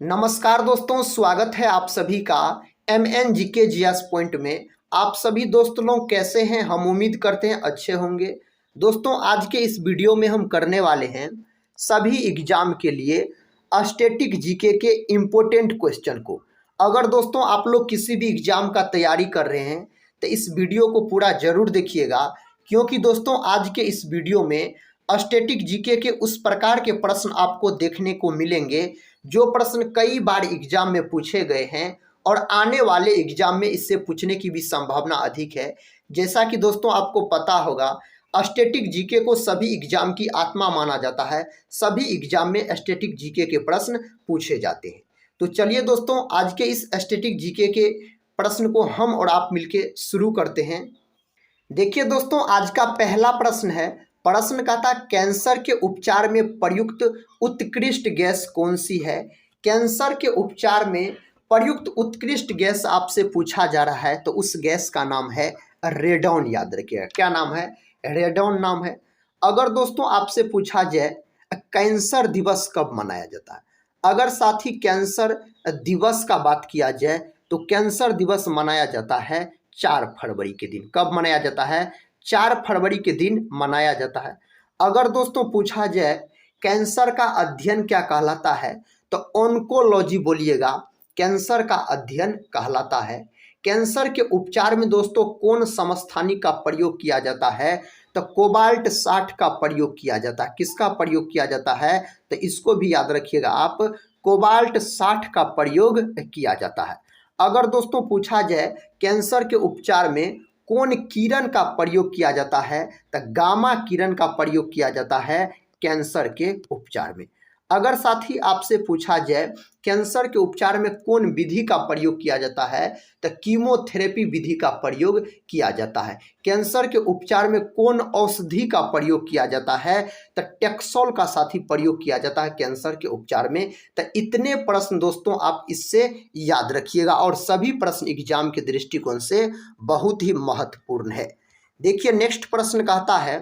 नमस्कार दोस्तों, स्वागत है आप सभी का MNGK जीएस पॉइंट में। आप सभी दोस्त लोग कैसे हैं? हम उम्मीद करते हैं अच्छे होंगे। दोस्तों, आज के इस वीडियो में हम करने वाले हैं सभी एग्जाम के लिए स्टैटिक जीके के इम्पोर्टेंट क्वेश्चन को। अगर दोस्तों आप लोग किसी भी एग्जाम का तैयारी कर रहे हैं तो इस वीडियो को पूरा जरूर देखिएगा, क्योंकि दोस्तों आज के इस वीडियो में स्टैटिक जीके के उस प्रकार के प्रश्न आपको देखने को मिलेंगे जो प्रश्न कई बार एग्जाम में पूछे गए हैं और आने वाले एग्जाम में इससे पूछने की भी संभावना अधिक है। जैसा कि दोस्तों आपको पता होगा, स्टैटिक जीके को सभी एग्जाम की आत्मा माना जाता है। सभी एग्जाम में स्टैटिक जीके के प्रश्न पूछे जाते हैं। तो चलिए दोस्तों, आज के इस स्टैटिक जीके के प्रश्न को हम और आप मिलके शुरू करते हैं। देखिए दोस्तों, आज का पहला प्रश्न है। प्रश्न का था, कैंसर के उपचार में प्रयुक्त उत्कृष्ट गैस कौन सी है? कैंसर के उपचार में प्रयुक्त उत्कृष्ट गैस आपसे पूछा जा रहा है, तो उस गैस का नाम है रेडॉन। याद रखिएगा, क्या नाम है? रेडॉन नाम है। अगर दोस्तों आपसे पूछा जाए कैंसर दिवस कब मनाया जाता है, अगर साथ ही कैंसर दिवस का बात किया जाए तो कैंसर दिवस मनाया जाता है 4 फरवरी के दिन। कब मनाया जाता है? 4 फरवरी के दिन मनाया जाता है। अगर दोस्तों पूछा जाए कैंसर का अध्ययन क्या कहलाता है, तो ऑन्कोलॉजी बोलिएगा, कैंसर का अध्ययन कहलाता है। कैंसर के उपचार में दोस्तों कौन समस्थानिक का प्रयोग किया जाता है? तो कोबाल्ट 60 का प्रयोग किया जाता है। किसका प्रयोग किया जाता है? तो इसको भी याद रखिएगा आप, कोबाल्ट 60 का प्रयोग किया जाता है। अगर दोस्तों पूछा जाए कैंसर के उपचार में कौन किरण का प्रयोग किया जाता है, तो गामा किरण का प्रयोग किया जाता है कैंसर के उपचार में। अगर साथ ही आपसे पूछा जाए कैंसर के उपचार में कौन विधि का प्रयोग किया जाता है, तो कीमोथेरेपी विधि का प्रयोग किया जाता है। कैंसर के उपचार में कौन औषधि का प्रयोग किया जाता है, तो टेक्सोल का साथ ही प्रयोग किया जाता है कैंसर के उपचार में। तो इतने प्रश्न दोस्तों आप इससे याद रखिएगा, और सभी प्रश्न एग्जाम के दृष्टिकोण से बहुत ही महत्वपूर्ण है। देखिए नेक्स्ट प्रश्न कहता है,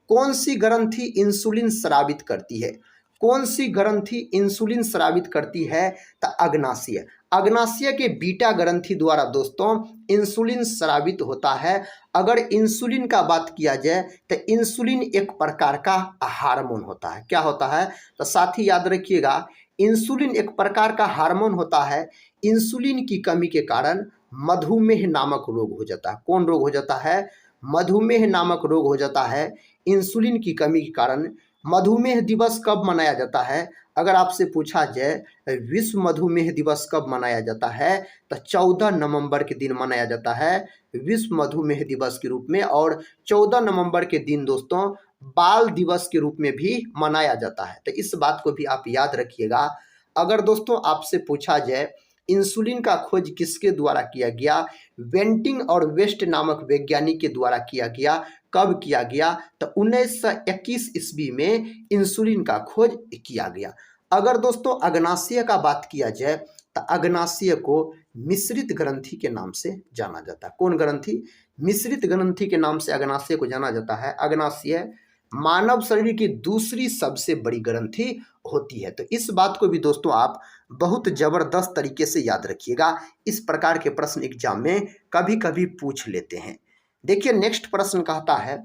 कौन सी ग्रंथि इंसुलिन स्रावित करती है? कौन सी ग्रंथि इंसुलिन स्रावित करती है? तो अग्नाशय। अग्नाशय के बीटा ग्रंथि द्वारा दोस्तों इंसुलिन स्रावित होता है। अगर इंसुलिन का बात किया जाए तो इंसुलिन एक प्रकार का हार्मोन होता है। क्या होता है? तो साथ ही याद रखिएगा, इंसुलिन एक प्रकार का हार्मोन होता है। इंसुलिन की कमी के कारण मधुमेह नामक रोग हो जाता है। कौन रोग हो जाता है? मधुमेह नामक रोग हो जाता है इंसुलिन की कमी के कारण। मधुमेह दिवस कब मनाया जाता है? अगर आपसे पूछा जाए विश्व मधुमेह दिवस कब मनाया जाता है, तो 14 नवंबर के दिन मनाया जाता है विश्व मधुमेह दिवस के रूप में। और 14 नवंबर के दिन दोस्तों बाल दिवस के रूप में भी मनाया जाता है। तो इस बात को भी आप याद रखिएगा। अगर दोस्तों आपसे पूछा जाए इंसुलिन का खोज किसके द्वारा किया गया? वेंटिंग और वेस्ट नामक वैज्ञानिक के द्वारा किया गया। कब किया गया? तो 1921 ईस्वी में इंसुलिन का खोज किया गया। अगर दोस्तों अग्नाशय का बात किया जाए तो अग्नाशय को मिश्रित ग्रंथि के नाम से जाना जाता है। कौन ग्रंथि? मिश्रित ग्रंथि के नाम से अग्नाशय को जाना जाता है। अग्नाशय मानव शरीर की दूसरी सबसे बड़ी ग्रंथि होती है। तो इस बात को भी दोस्तों आप बहुत जबरदस्त तरीके से याद रखिएगा। इस प्रकार के प्रश्न एग्जाम में कभी कभी पूछ लेते हैं। देखिए नेक्स्ट प्रश्न कहता है,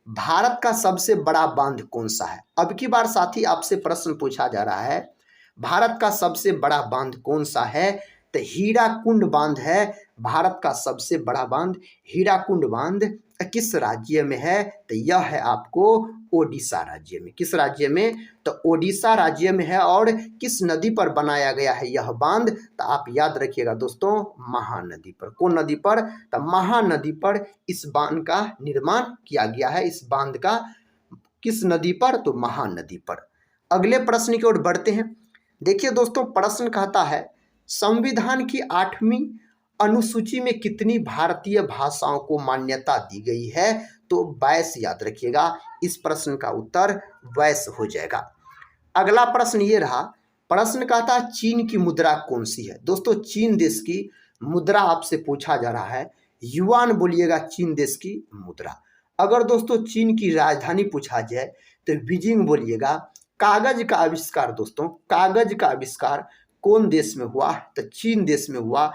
भारत का सबसे बड़ा बांध कौन सा है? अब की बार साथी आपसे प्रश्न पूछा जा रहा है, भारत का सबसे बड़ा बांध कौन सा है? तो हीराकुंड बांध है भारत का सबसे बड़ा बांध। हीराकुंड बांध किस राज्य में है? तो यह है आपको ओडिशा राज्य में। किस राज्य में? तो ओडिशा राज्य में है। और किस नदी पर बनाया गया है यह बांध? तो आप याद रखिएगा दोस्तों, महानदी पर। कौन नदी पर? तो महानदी पर इस बांध का निर्माण किया गया है। इस बांध का किस नदी पर? तो महानदी पर। अगले प्रश्न की ओर बढ़ते हैं। देखिए दोस्तों, प्रश्न कहता है, संविधान की 8वीं अनुसूची में कितनी भारतीय भाषाओं को मान्यता दी गई है? तो 22 याद रखिएगा। इस प्रश्न का उत्तर 22 हो जाएगा। अगला प्रश्न ये रहा। प्रश्न कहता है, चीन की मुद्रा कौन सी है? दोस्तों चीन देश की मुद्रा आपसे पूछा जा रहा है। युआन बोलिएगा चीन देश की मुद्रा। अगर दोस्तों चीन की राजधानी पूछा जाए तो बीजिंग बोलिएगा। कागज का आविष्कार दोस्तों, कागज का आविष्कार कौन देश में हुआ? तो चीन देश में हुआ।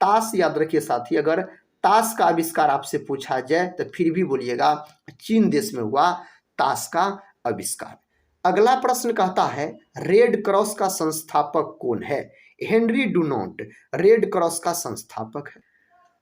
ताश याद रखिए साथी, अगर ताश का आविष्कार आपसे पूछा जाए तो फिर भी बोलिएगा चीन देश में हुआ ताश का आविष्कार। अगला प्रश्न कहता है रेड क्रॉस का संस्थापक कौन है? हेनरी डुनॉन्ट रेड क्रॉस का संस्थापक है।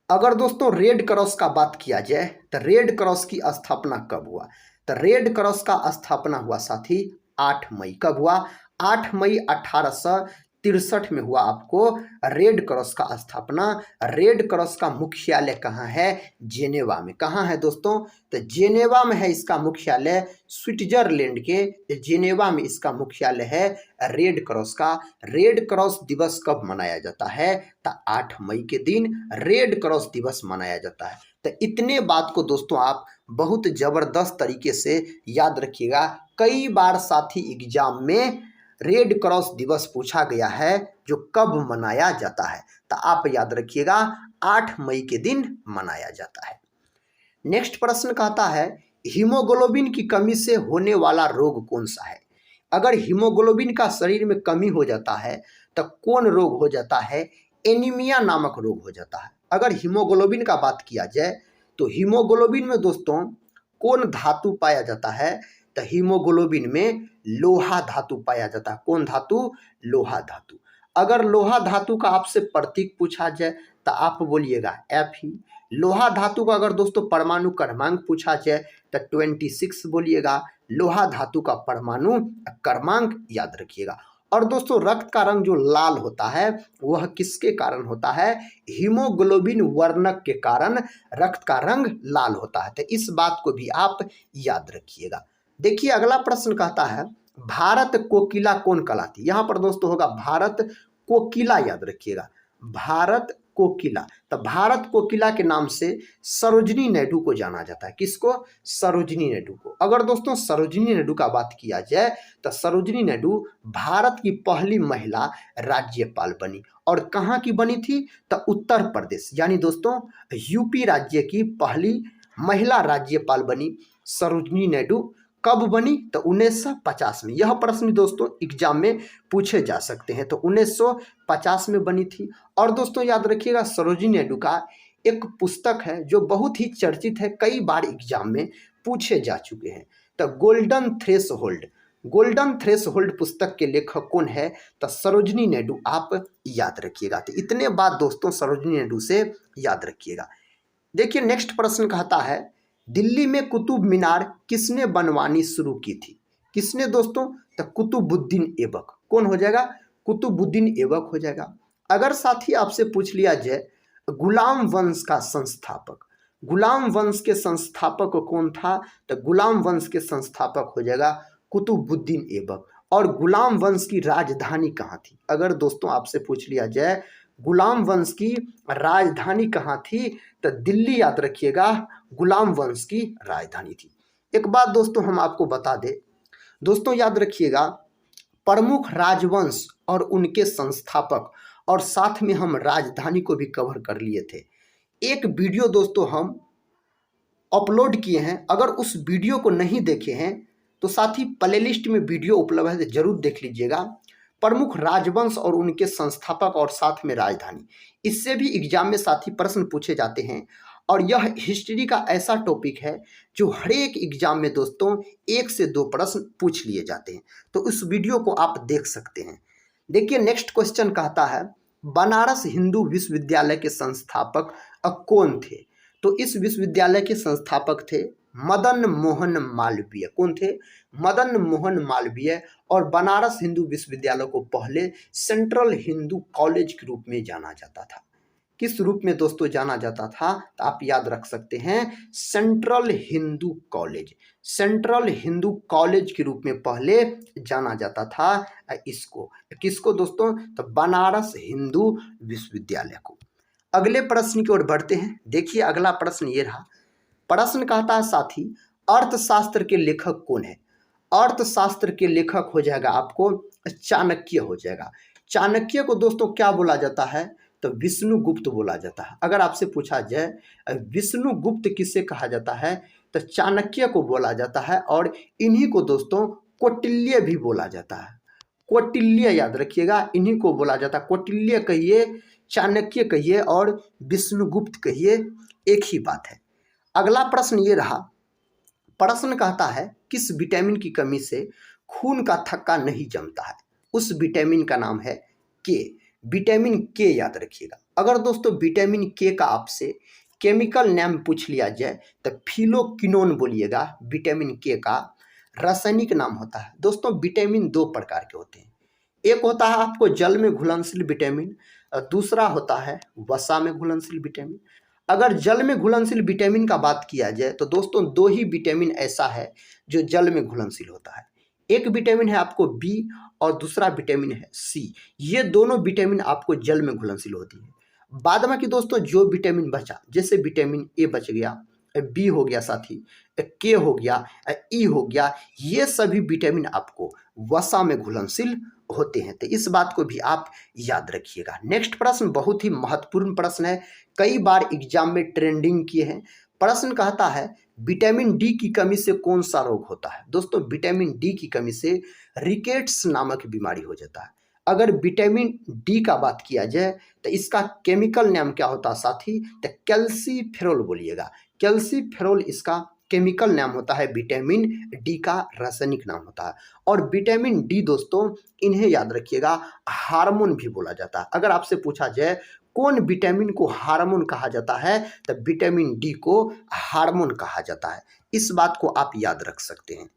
अगर दोस्तों रेड क्रॉस का बात किया जाए तो रेड क्रॉस की स्थापना कब हुआ? तो रेड क्रॉस का स्थापना हुआ साथी 8 मई। कब हुआ? 8 मई 1863 में हुआ आपको रेड क्रॉस का स्थापना। रेड क्रॉस का मुख्यालय कहाँ है? जेनेवा में। कहाँ है दोस्तों? तो जेनेवा में है इसका मुख्यालय, स्विट्जरलैंड के जेनेवा में इसका मुख्यालय है रेड क्रॉस का। रेड क्रॉस दिवस कब मनाया जाता है? तो 8 मई के दिन रेड क्रॉस दिवस मनाया जाता है। तो इतने बात को दोस्तों आप बहुत जबरदस्त तरीके से याद रखिएगा। कई बार साथी एग्जाम में रेड क्रॉस दिवस पूछा गया है जो कब मनाया जाता है, तो आप याद रखिएगा 8 मई के दिन मनाया जाता है। नेक्स्ट प्रश्न कहता है हीमोग्लोबिन की कमी से होने वाला रोग कौन सा है? अगर हीमोग्लोबिन का शरीर में कमी हो जाता है तो कौन रोग हो जाता है? एनीमिया नामक रोग हो जाता है। अगर हीमोग्लोबिन का बात किया जाए तो हीमोग्लोबिन में दोस्तों कौन धातु पाया जाता है? तो हीमोग्लोबिन में लोहा धातु पाया जाता है। कौन धातु? लोहा धातु। अगर लोहा धातु का आपसे प्रतीक पूछा जाए तो आप बोलिएगा Fe। लोहा धातु का अगर दोस्तों परमाणु क्रमांक पूछा जाए तो 26 बोलिएगा। लोहा धातु का परमाणु क्रमांक याद रखिएगा। और दोस्तों रक्त का रंग जो लाल होता है वह किसके कारण होता है? हीमोग्लोबिन वर्णक के कारण रक्त का रंग लाल होता है। तो इस बात को भी आप याद रखिएगा। देखिए अगला प्रश्न कहता है भारत कोकिला कौन कहलाती है? यहाँ पर दोस्तों होगा भारत कोकिला, याद रखिएगा भारत कोकिला। तो भारत कोकिला के नाम से सरोजिनी नायडू को जाना जाता है। किसको? सरोजिनी नायडू को। अगर दोस्तों सरोजिनी नायडू का बात किया जाए तो सरोजिनी नायडू भारत की पहली महिला राज्यपाल बनी। और कहाँ की बनी थी? तो उत्तर प्रदेश, यानी दोस्तों यूपी राज्य की पहली महिला राज्यपाल बनी सरोजिनी नायडू। कब बनी? तो 1950 में। यह प्रश्न दोस्तों एग्जाम में पूछे जा सकते हैं। तो 1950 में बनी थी। और दोस्तों याद रखिएगा सरोजिनी नायडू का एक पुस्तक है जो बहुत ही चर्चित है, कई बार एग्जाम में पूछे जा चुके हैं। तो गोल्डन थ्रेशोल्ड, गोल्डन थ्रेशोल्ड पुस्तक के लेखक कौन है? तो सरोजिनी नायडू, आप याद रखिएगा। तो इतने बात दोस्तों सरोजिनी नायडू से याद रखिएगा। देखिए नेक्स्ट प्रश्न कहता है दिल्ली में कुतुब मीनार किसने बनवानी शुरू की थी? किसने दोस्तों? तो कुतुबुद्दीन ऐबक। कौन हो जाएगा? कुतुबुद्दीन ऐबक हो जाएगा। अगर साथी आपसे पूछ लिया जाए गुलाम वंश का संस्थापक, गुलाम वंश के संस्थापक कौन था? तो गुलाम वंश के संस्थापक हो जाएगा कुतुबुद्दीन ऐबक। और गुलाम वंश की राजधानी कहाँ थी? अगर दोस्तों आपसे पूछ लिया जाए गुलाम वंश की राजधानी कहाँ थी? तो दिल्ली, याद रखिएगा गुलाम वंश की राजधानी थी। एक बात दोस्तों हम आपको बता दें, दोस्तों याद रखिएगा प्रमुख राजवंश और उनके संस्थापक, और साथ में हम राजधानी को भी कवर कर लिए थे। एक वीडियो दोस्तों हम अपलोड किए हैं, अगर उस वीडियो को नहीं देखे हैं तो साथी प्लेलिस्ट में वीडियो उपलब्ध है, जरूर देख लीजिएगा। प्रमुख राजवंश और उनके संस्थापक और साथ में राजधानी, इससे भी एग्जाम में साथी प्रश्न पूछे जाते हैं। और यह हिस्ट्री का ऐसा टॉपिक है जो हर एक एग्जाम में दोस्तों 1 से 2 प्रश्न पूछ लिए जाते हैं। तो उस वीडियो को आप देख सकते हैं। देखिए नेक्स्ट क्वेश्चन कहता है बनारस हिंदू विश्वविद्यालय के संस्थापक कौन थे? तो इस विश्वविद्यालय के संस्थापक थे मदन मोहन मालवीय। कौन थे? मदन मोहन मालवीय। और बनारस हिंदू विश्वविद्यालय को पहले सेंट्रल हिंदू कॉलेज के रूप में जाना जाता था। किस रूप में दोस्तों जाना जाता था? तो आप याद रख सकते हैं central Hindu college, central Hindu college के रूप में पहले जाना जाता था इसको। किसको दोस्तों? तो बनारस हिंदू विश्वविद्यालय को। अगले प्रश्न की ओर बढ़ते हैं। देखिए अगला प्रश्न ये रहा। प्रश्न कहता है साथी अर्थशास्त्र के लेखक कौन है? अर्थशास्त्र के लेखक हो जाएगा आपको चाणक्य हो जाएगा। चाणक्य को दोस्तों क्या बोला जाता है? तो विष्णुगुप्त बोला जाता है। अगर आपसे पूछा जाए विष्णुगुप्त किसे कहा जाता है? तो चाणक्य को बोला जाता है। और इन्हीं को दोस्तों कौटिल्य भी बोला जाता है। कौटिल्य याद रखिएगा, इन्हीं को बोला जाता है। कौटिल्य कहिए, चाणक्य कहिए और विष्णुगुप्त कहिए, एक ही बात है। अगला प्रश्न ये रहा, प्रश्न कहता है किस विटामिन की कमी से खून का थक्का नहीं जमता है। उस विटामिन का नाम है के। विटामिन के याद रखिएगा। अगर दोस्तों विटामिन के का आपसे केमिकल नेम पूछ लिया जाए तो फिलोक्विनोन बोलिएगा। विटामिन के का रासायनिक नाम होता है। दोस्तों विटामिन दो प्रकार के होते हैं, एक होता है आपको जल में घुलनशील विटामिन, और दूसरा होता है वसा में घुलनशील विटामिन। अगर जल में घुलनशील विटामिन का बात किया जाए तो दोस्तों दो ही विटामिन ऐसा है जो जल में घुलनशील होता है। एक विटामिन है आपको बी और दूसरा विटामिन है सी। ये दोनों विटामिन आपको जल में घुलनशील होती है। बाद में कि दोस्तों जो विटामिन बचा, जैसे विटामिन ए बच गया, बी हो गया साथी, के हो गया, ई हो गया, ये सभी विटामिन आपको वसा में घुलनशील होते हैं। तो इस बात को भी आप याद रखिएगा। नेक्स्ट प्रश्न बहुत ही महत्वपूर्ण प्रश्न है, कई बार एग्जाम में ट्रेंडिंग किए हैं। प्रश्न कहता है विटामिन डी की कमी से कौन सा रोग होता है। दोस्तों विटामिन डी की कमी से रिकेट्स नामक बीमारी हो जाता है। अगर विटामिन डी का बात किया जाए तो इसका केमिकल नाम क्या होता है साथी, तो कैल्सीफेरोल बोलिएगा। कैल्सीफेरोल इसका केमिकल नाम होता है, विटामिन डी का रासायनिक नाम होता है। और विटामिन डी दोस्तों इन्हें याद रखिएगा हार्मोन भी बोला जाता है। अगर आपसे पूछा जाए कौन विटामिन को हार्मोन कहा जाता है तो विटामिन डी को हार्मोन कहा जाता है। इस बात को आप याद रख सकते हैं।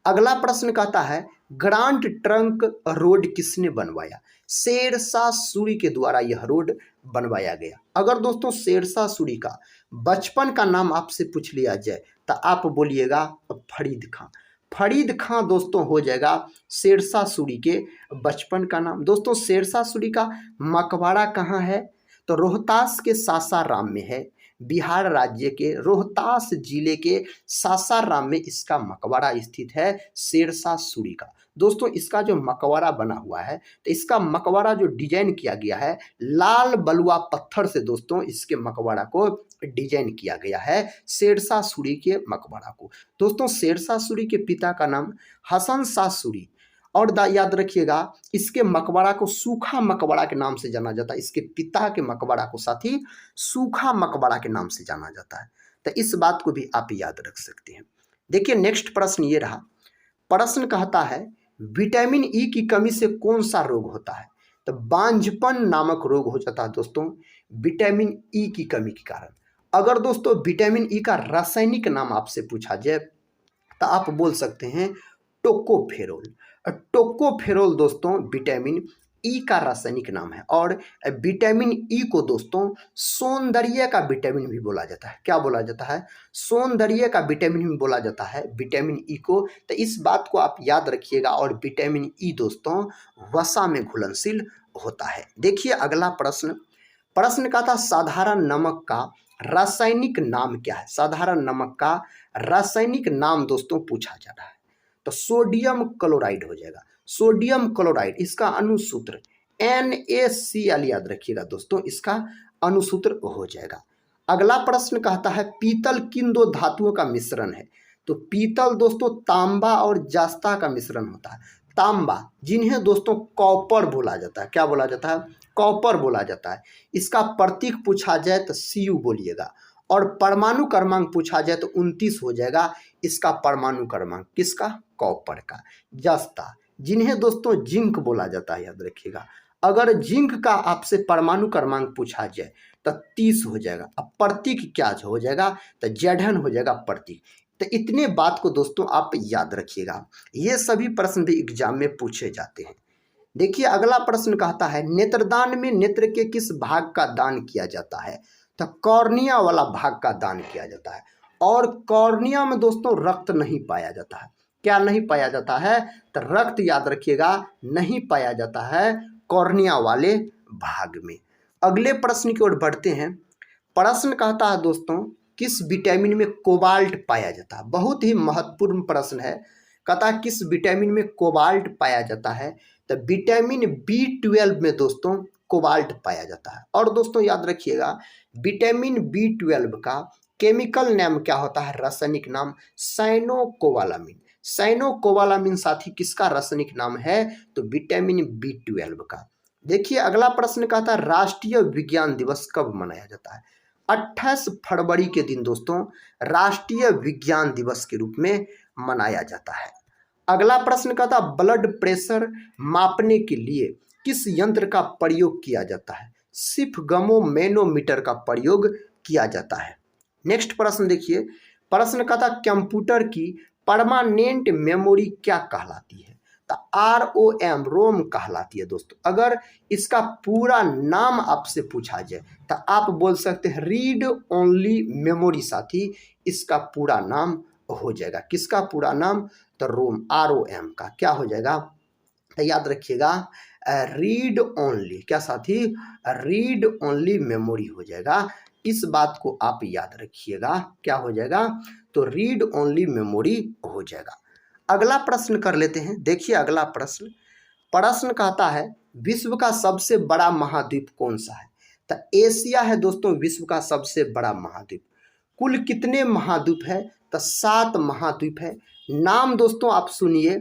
अगला प्रश्न कहता है ग्रांट ट्रंक रोड किसने बनवाया। शेरशाह सूरी के द्वारा यह रोड बनवाया गया। अगर दोस्तों शेरशाह सूरी का बचपन का नाम आपसे पूछ लिया जाए तो आप बोलिएगा फरीद खां। फरीद खां दोस्तों हो जाएगा शेरशाह सूरी के बचपन का नाम। दोस्तों शेरशाह सूरी का मकबरा कहाँ है, तो रोहतास के सासाराम में है। बिहार राज्य के रोहतास जिले के सासाराम में इसका मकबरा स्थित है, शेरशाह सूरी का। दोस्तों इसका जो मकबरा बना हुआ है तो इसका मकबरा जो डिजाइन किया गया है लाल बलुआ पत्थर से दोस्तों इसके मकबरा को डिजाइन किया गया है, शेरशाह सूरी के मकबरा को। दोस्तों शेरशाह सूरी के पिता का नाम हसन शाह सूरी, और याद रखिएगा इसके मकबरा को सूखा मकबरा के नाम से जाना जाता है। इसके पिता के मकबरा को साथी सूखा मकबरा के नाम से जाना जाता है। तो इस बात को भी आप याद रख सकते हैं। देखिए नेक्स्ट प्रश्न ये रहा, प्रश्न कहता है विटामिन ई की कमी से कौन सा रोग होता है, तो बांझपन नामक रोग हो जाता है दोस्तों विटामिन ई की कमी के कारण। अगर दोस्तों विटामिन ई का रासायनिक नाम आपसे पूछा जाए तो आप बोल सकते हैं टोकोफेरोल। टोकोफेरोल दोस्तों विटामिन ई का रासायनिक नाम है। और विटामिन ई को दोस्तों सौंदर्य का विटामिन भी बोला जाता है। क्या बोला जाता है, सौंदर्य का विटामिन भी बोला जाता है विटामिन ई को। तो इस बात को आप याद रखिएगा। और विटामिन ई दोस्तों वसा में घुलनशील होता है। देखिए अगला प्रश्न, प्रश्न का था साधारण नमक का रासायनिक नाम क्या है। साधारण नमक का रासायनिक नाम दोस्तों पूछा जा रहा है, तो सोडियम क्लोराइड हो जाएगा। सोडियम क्लोराइड इसका अनुसूत्र NaCl याद रखिएगा दोस्तों, इसका अनुसूत्र हो जाएगा। अगला प्रश्न कहता है पीतल किन दो धातुओं का मिश्रण है, तो पीतल दोस्तों तांबा और जास्ता का मिश्रण होता है। तांबा जिन्हें दोस्तों कॉपर बोला जाता है। क्या बोला जाता है, कॉपर बोला जाता है। इसका प्रतीक पूछा जाए तो Cu बोलिएगा। और परमाणु क्रमांक पूछा जाए तो 29 हो जाएगा। इसका परमाणु क्रमांक किसका, कॉपर का। जस्ता जिन्हें दोस्तों जिंक बोला जाता है, याद रखिएगा। अगर जिंक का आपसे परमाणु क्रमांक पूछा जाए तो 30 हो जाएगा। अब प्रतीक क्या हो जाएगा, तो Zn हो जाएगा प्रतीक। तो इतने बात को दोस्तों आप याद रखिएगा, ये सभी प्रश्न भी एग्जाम में पूछे जाते हैं। देखिए अगला प्रश्न कहता है नेत्रदान में नेत्र के किस भाग का दान किया जाता है, तो कॉर्निया वाला भाग का दान किया जाता है। और कॉर्निया में दोस्तों रक्त नहीं पाया जाता है। क्या नहीं पाया जाता है, तो रक्त याद रखिएगा नहीं पाया जाता है कॉर्निया वाले भाग में। अगले प्रश्न की ओर बढ़ते हैं। प्रश्न कहता है दोस्तों किस विटामिन में कोबाल्ट पाया जाता है। बहुत ही महत्वपूर्ण प्रश्न है। कहता है किस विटामिन में कोबाल्ट पाया जाता है, तो विटामिन B12 में दोस्तों कोबाल्ट पाया जाता है। और दोस्तों याद रखिएगा विटामिन B12 का केमिकल नाम क्या होता है, रासायनिक नाम साइनोकोबालामिन। साइनोकोबालामिन साथी किसका रासायनिक नाम है? तो विटामिन B12 का। देखिए अगला प्रश्न कहता है राष्ट्रीय विज्ञान दिवस कब मनाया जाता है? 28 फरवरी के दिन दोस्तों राष्ट्रीय विज्ञान दिवस के रूप में मनाया जाता है। अगला प्रश्न कहता ब्लड प्रेशर मापने के लिए किस यंत्र का प्रयोग किया जाता है? स्फिग्मोमेनोमीटर का प्रयोग किया जाता है। नेक्स्ट प्रश्न देखिए, प्रश्न कहता कंप्यूटर की परमानेंट मेमोरी क्या कहलाती है? तो ROM रोम कहलाती है दोस्तों। अगर इसका पूरा नाम आपसे पूछा जाए तो आप बोल सकते हैं रीड ओनली मेमोरी साथी, इसका पूरा नाम हो जाएगा। किसका पूरा नाम? तो रोम ROM का क्या हो जाएगा? तो याद रखिएगा रीड ओनली, क्या साथी? रीड ओनली मेमोरी हो जाएगा। इस बात को आप याद रखिएगा, क्या हो जाएगा? तो रीड ओनली मेमोरी हो जाएगा। अगला प्रश्न कर लेते हैं। देखिए अगला प्रश्न कहता है विश्व का सबसे बड़ा महाद्वीप कौन सा है? तो एशिया है दोस्तों विश्व का सबसे बड़ा महाद्वीप। कुल कितने महाद्वीप है? तो 7 महाद्वीप है। नाम दोस्तों आप सुनिए,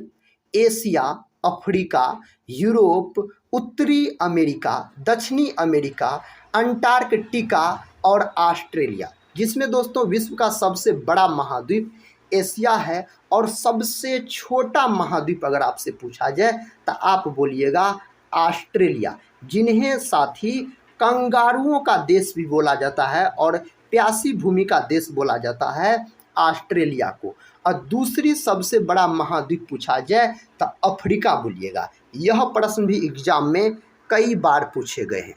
एशिया, अफ्रीका, यूरोप, उत्तरी अमेरिका, दक्षिणी अमेरिका, अंटार्कटिका और ऑस्ट्रेलिया, जिसमें दोस्तों विश्व का सबसे बड़ा महाद्वीप एशिया है और सबसे छोटा महाद्वीप अगर आपसे पूछा जाए तो आप बोलिएगा ऑस्ट्रेलिया, जिन्हें साथी कंगारुओं का देश भी बोला जाता है और प्यासी भूमि का देश बोला जाता है ऑस्ट्रेलिया को। और दूसरी सबसे बड़ा महाद्वीप पूछा जाए तो अफ्रीका बोलिएगा। यह प्रश्न भी एग्जाम में कई बार पूछे गए हैं।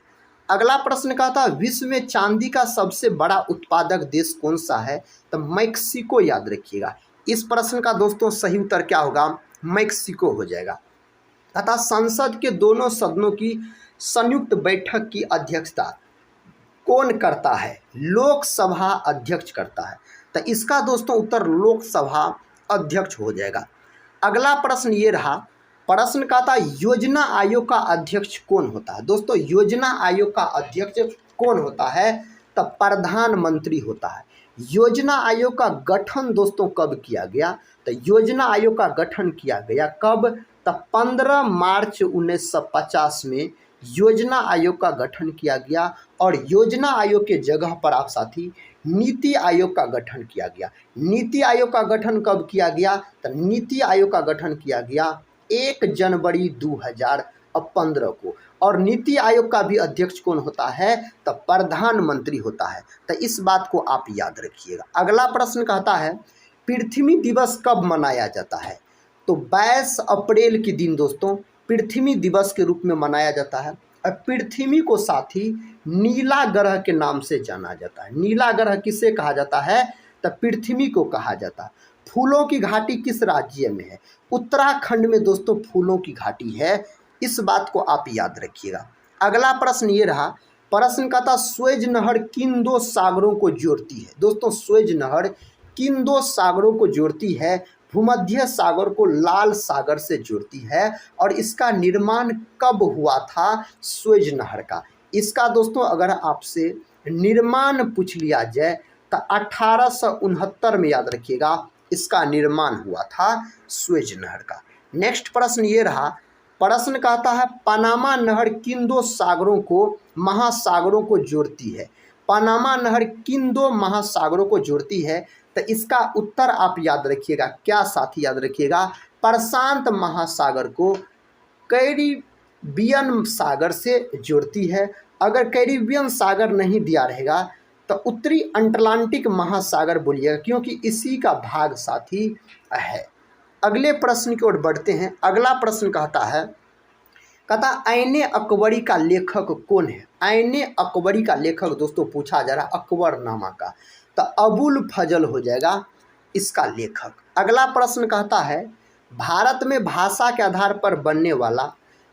अगला प्रश्न कहता है विश्व में चांदी का सबसे बड़ा उत्पादक देश कौन सा है? तो मैक्सिको, याद रखिएगा। इस प्रश्न का दोस्तों सही उत्तर क्या होगा? मैक्सिको हो जाएगा। तथा संसद के दोनों सदनों की संयुक्त बैठक की अध्यक्षता कौन करता है? लोकसभा अध्यक्ष करता है। तो इसका दोस्तों उत्तर लोकसभा अध्यक्ष हो जाएगा। अगला प्रश्न ये रहा, प्रश्न कहता योजना आयोग का अध्यक्ष कौन होता है? दोस्तों योजना आयोग का अध्यक्ष कौन होता है? तो प्रधानमंत्री होता है। योजना आयोग का गठन दोस्तों कब किया गया? तो योजना आयोग का गठन किया गया कब? तो 15 मार्च 1950 में योजना आयोग का गठन किया गया। और योजना आयोग के जगह पर आप साथी नीति आयोग का गठन किया गया। नीति आयोग का गठन कब किया गया? तो नीति आयोग का गठन किया गया 1 जनवरी 2015 को। और नीति आयोग का भी अध्यक्ष कौन होता है? तो प्रधानमंत्री होता है। तो इस बात को आप याद रखिएगा। अगला प्रश्न कहता है पृथ्वी दिवस कब मनाया जाता है? तो 22 अप्रैल के दिन दोस्तों पृथ्वी दिवस के रूप में मनाया जाता है। और पृथ्वी को साथी नीला ग्रह के नाम से जाना जाता है। नीला ग्रह किसे कहा जाता है? तो पृथ्वी को कहा जाता है। फूलों की घाटी किस राज्य में है? उत्तराखंड में दोस्तों फूलों की घाटी है। इस बात को आप याद रखिएगा। अगला प्रश्न ये रहा, प्रश्न का था स्वेज नहर किन 2 सागरों को जोड़ती है? दोस्तों स्वेज नहर किन 2 सागरों को जोड़ती है? भूमध्य सागर को लाल सागर से जोड़ती है। और इसका निर्माण कब हुआ था स्वेज नहर का? इसका दोस्तों अगर आपसे निर्माण पूछ लिया जाए तो 1869 में, याद रखिएगा, इसका निर्माण हुआ था स्वेज नहर का। नेक्स्ट प्रश्न ये रहा, प्रश्न कहता है पनामा नहर किन 2 सागरों को महासागरों को जोड़ती है? पनामा नहर किन 2 महासागरों को जोड़ती है? तो इसका उत्तर आप याद रखिएगा, क्या साथी याद रखिएगा? प्रशांत महासागर को कैरिबियन सागर से जोड़ती है। अगर कैरिबियन सागर नहीं दिया रहेगा तो उत्तरी अटलांटिक महासागर बोलिएगा, क्योंकि इसी का भाग साथी है। अगले प्रश्न की ओर बढ़ते हैं। अगला प्रश्न कहता ऐने अकबरी का लेखक कौन है? ऐने अकबरी का लेखक दोस्तों पूछा जा रहा अकबरनामा का, तो अबुल फजल हो जाएगा इसका लेखक। अगला प्रश्न कहता है भारत में भाषा के आधार पर बनने वाला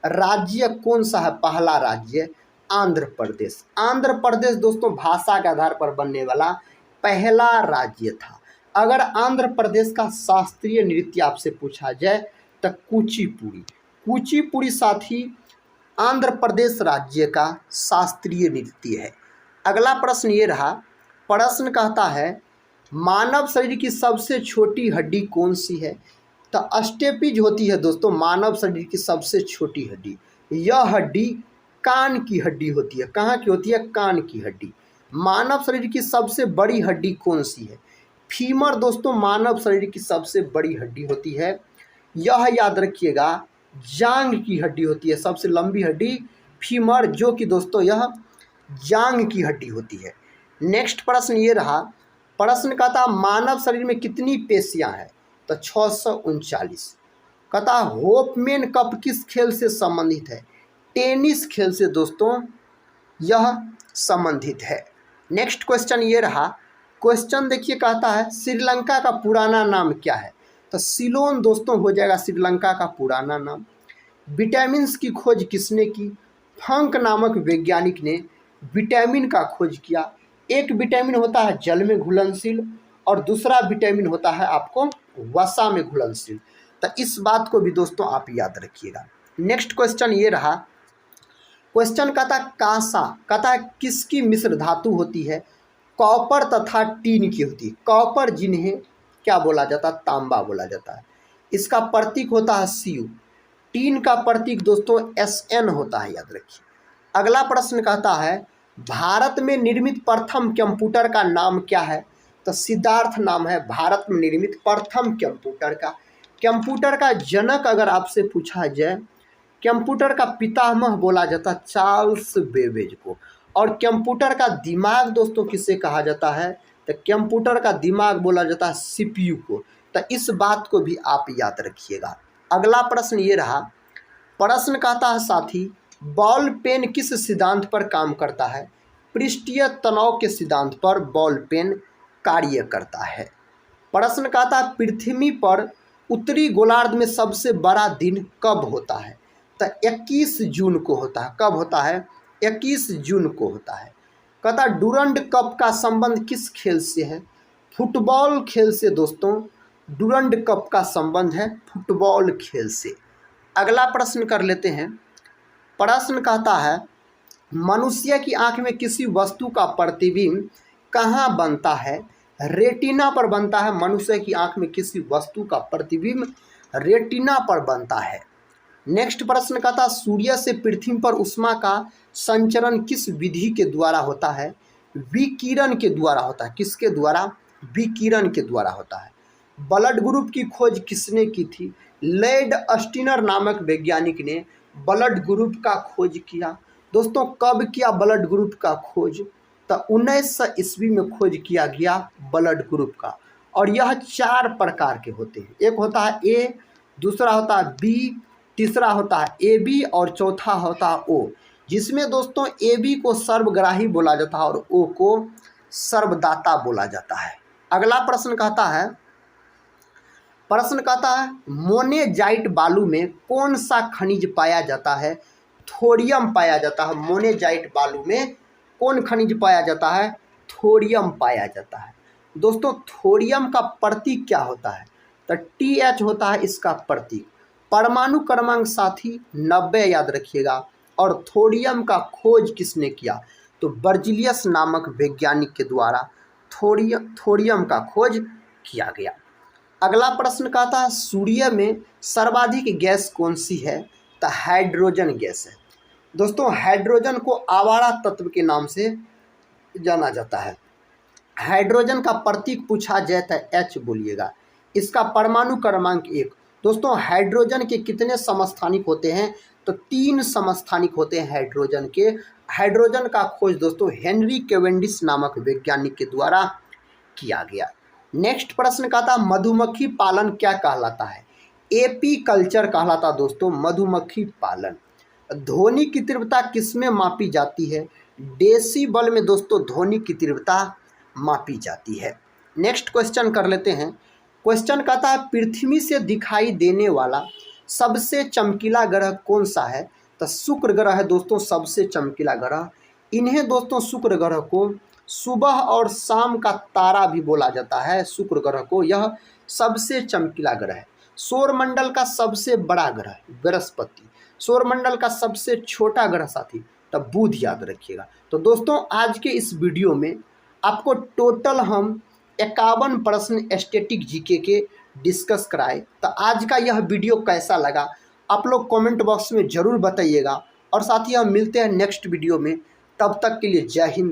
राज्य कौन सा है? पहला राज्य आंध्र प्रदेश। आंध्र प्रदेश दोस्तों भाषा के आधार पर बनने वाला पहला राज्य था। अगर आंध्र प्रदेश का शास्त्रीय नृत्य आपसे पूछा जाए तो कुचिपुड़ी। कुचिपुड़ी साथी आंध्र प्रदेश राज्य का शास्त्रीय नृत्य है। अगला प्रश्न ये रहा, प्रश्न कहता है मानव शरीर की सबसे छोटी हड्डी कौन सी है? तो स्टेपिज होती है दोस्तों मानव शरीर की सबसे छोटी हड्डी। यह हड्डी कान की हड्डी होती है। कहाँ की होती है? कान की हड्डी। मानव शरीर की सबसे बड़ी हड्डी कौन सी है? फीमर दोस्तों मानव शरीर की सबसे बड़ी हड्डी होती है। यह याद रखिएगा जांग की हड्डी होती है। सबसे लंबी हड्डी फीमर, जो कि दोस्तों यह जांग की हड्डी होती है। नेक्स्ट प्रश्न ये रहा, प्रश्न कहता मानव शरीर में कितनी पेशियां हैं? तो 639। कहता होपमैन कप किस खेल से संबंधित है? टेनिस खेल से दोस्तों यह संबंधित है। नेक्स्ट क्वेश्चन ये रहा, क्वेश्चन देखिए कहता है श्रीलंका का पुराना नाम क्या है? तो सिलोन दोस्तों हो जाएगा श्रीलंका का पुराना नाम। विटामिन की खोज किसने की? फंक नामक वैज्ञानिक ने विटामिन का खोज किया। एक विटामिन होता है जल में घुलनशील और दूसरा विटामिन होता है आपको वसा में घुलनशील। तो इस बात को भी दोस्तों आप याद रखिएगा। नेक्स्ट क्वेश्चन ये रहा, क्वेश्चन कहता कांसा कहता है किसकी मिश्र धातु होती है? कॉपर तथा टीन की होती है। कॉपर जिन्हें क्या बोला जाता है? तांबा बोला जाता है। इसका प्रतीक होता है Cu। टीन का प्रतीक दोस्तों Sn होता है, याद रखिए। अगला प्रश्न कहता है भारत में निर्मित प्रथम कंप्यूटर का नाम क्या है? तो सिद्धार्थ नाम है भारत में निर्मित प्रथम कंप्यूटर का। कंप्यूटर का जनक अगर आपसे पूछा जाए, कंप्यूटर का पितामह बोला जाता है चार्ल्स बेबेज को। और कंप्यूटर का दिमाग दोस्तों किसे कहा जाता है? तो कंप्यूटर का दिमाग बोला जाता है CPU को। तो इस बात को भी आप याद रखिएगा। अगला प्रश्न ये रहा, प्रश्न कहता है साथी बॉल पेन किस सिद्धांत पर काम करता है? पृष्ठीय तनाव के सिद्धांत पर बॉल पेन कार्य करता है। प्रश्न कहता है पृथ्वी पर उत्तरी गोलार्ध में सबसे बड़ा दिन कब होता है? तो 21 जून को होता है। कब होता है? 21 जून को होता है। कहता डूरंड कप का संबंध किस खेल से है? फुटबॉल खेल से दोस्तों डूरंड कप का संबंध है फुटबॉल खेल से। अगला प्रश्न कर लेते हैं। प्रश्न कहता है मनुष्य की आंख में किसी वस्तु का प्रतिबिंब कहाँ बनता है? रेटिना पर बनता है। मनुष्य की आंख में किसी वस्तु का प्रतिबिंब रेटिना पर बनता है। नेक्स्ट प्रश्न कहता सूर्य से पृथ्वी पर उष्मा का संचरण किस विधि के द्वारा होता है? विकिरण के द्वारा होता है। किसके द्वारा? विकिरण के द्वारा होता है। ब्लड ग्रुप की खोज किसने की थी? लैड अस्टिनर नामक वैज्ञानिक ने ब्लड ग्रुप का खोज किया। दोस्तों कब किया ब्लड ग्रुप का खोज? तो 1900 ईस्वी में खोज किया गया ब्लड ग्रुप का। और यह 4 प्रकार के होते हैं। एक होता है ए, दूसरा होता है बी, तीसरा होता है AB और चौथा होता है O, जिसमें दोस्तों AB को सर्वग्राही बोला जाता है और O को सर्वदाता बोला जाता है। अगला प्रश्न कहता है मोनेजाइट बालू में कौन सा खनिज पाया जाता है? थोरियम पाया जाता है। मोनेजाइट बालू में कौन खनिज पाया जाता है? थोरियम पाया जाता है। दोस्तों थोरियम का प्रतीक क्या होता है? तो TH होता है इसका प्रतीक। परमाणु क्रमांक साथी 90 याद रखिएगा। और थोरियम का खोज किसने किया? तो बर्जिलियस नामक वैज्ञानिक के द्वारा थोरियम का खोज किया गया। अगला प्रश्न कहता है सूर्य में सर्वाधिक गैस कौन सी है? तो हाइड्रोजन गैस है। दोस्तों हाइड्रोजन को आवारा तत्व के नाम से जाना जाता है। हाइड्रोजन का प्रतीक पूछा जाए तो H बोलिएगा। इसका परमाणु क्रमांक 1। दोस्तों हाइड्रोजन के कितने समस्थानिक होते हैं? तो 3 समस्थानिक होते हैं हाइड्रोजन के। हाइड्रोजन का खोज दोस्तों हेनरी कैवेंडिश नामक वैज्ञानिक के द्वारा किया गया। नेक्स्ट प्रश्न का था मधुमक्खी पालन क्या कहलाता है? एपी कल्चर कहलाता दोस्तों मधुमक्खी पालन। ध्वनि की तीव्रता किसमें मापी जाती है? डेसिबल में दोस्तों ध्वनि की तीव्रता मापी जाती है। नेक्स्ट क्वेश्चन कर लेते हैं। क्वेश्चन कहता है पृथ्वी से दिखाई देने वाला सबसे चमकीला ग्रह कौन सा है? तो शुक्र ग्रह है दोस्तों सबसे चमकीला ग्रह। इन्हें दोस्तों शुक्र ग्रह को सुबह और शाम का तारा भी बोला जाता है। शुक्र ग्रह को यह सबसे चमकीला ग्रह है। सौरमंडल का सबसे बड़ा ग्रह बृहस्पति। सौरमंडल का सबसे छोटा ग्रह साथी तब बुध याद रखिएगा। तो दोस्तों आज के इस वीडियो में आपको टोटल हम 51 प्रश्न स्टैटिक जीके के डिस्कस कराए। तो आज का यह वीडियो कैसा लगा आप लोग कमेंट बॉक्स में ज़रूर बताइएगा और साथ ही हम मिलते हैं नेक्स्ट वीडियो में। तब तक के लिए जय हिंद।